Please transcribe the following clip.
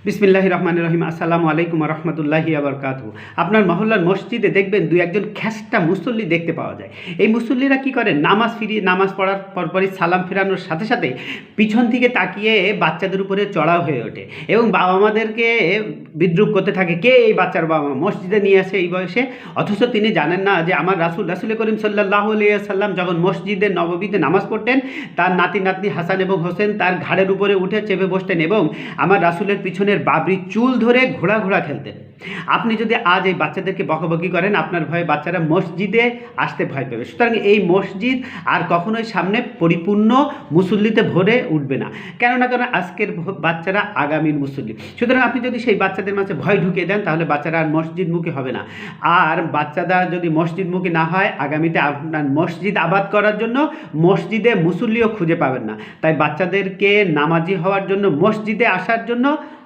বিসমিল্লাহির রহমানির রহিম। আসসালামু আলাইকুম ওয়া রাহমাতুল্লাহি ওয়া বারাকাতুহু। আপনার মহল্লার মসজিদে দেখবেন দুই একজন খ্যাস্টা মুসল্লি দেখতে পাওয়া যায়। এই মুসল্লিরা কি করেন, নামাজ পড়ার পরপরই সালাম ফেরানোর সাথে সাথে পিছন থেকে তাকিয়ে বাচ্চাদের উপরে চড়াও হয়ে ওঠে এবং বাবা মাদেরকে বিদ্রূপ করতে থাকে, কে এই বাচ্চার বাবা মা মসজিদে নিয়ে আসে এই বয়সে। অথচ তিনি জানেন না যে আমার রাসূল করিম সাল্লাল্লাহু আলাইহি ওয়াসাল্লাম যখন মসজিদে নববীতে নামাজ পড়তেন, তার নাতি নাতনি হাসান এবং হোসেন তার ঘাড়ের উপরে উঠে চেপে বসতেন এবং আমার রাসূলের পিছনের বাবরি চুল ধরে ঘোড়া ঘোড়া খেলতেন। আপনি যদি আজ এই বাচ্চাদেরকে বকাবকি করেন, আপনার ভয়ে বাচ্চারা মসজিদে আসতে ভয় পাবে। সুতরাং এই মসজিদ আর কখনোই সামনে পরিপূর্ণ মুসল্লিতে ভরে উঠবে না। কেননা আজকের বাচ্চারা আগামীর মুসল্লি। সুতরাং আপনি যদি সেই বাচ্চাদের মাঝে ভয় ঢুকিয়ে দেন, তাহলে বাচ্চারা আর মসজিদমুখী হবে না। আর বাচ্চারা যদি মসজিদমুখী না হয়, আগামীতে আপনার মসজিদ আবাদ করার জন্য মসজিদে মুসল্লিও খুঁজে পাবেন না। তাই বাচ্চাদেরকে নামাজি হওয়ার জন্য, মসজিদে আসার জন্য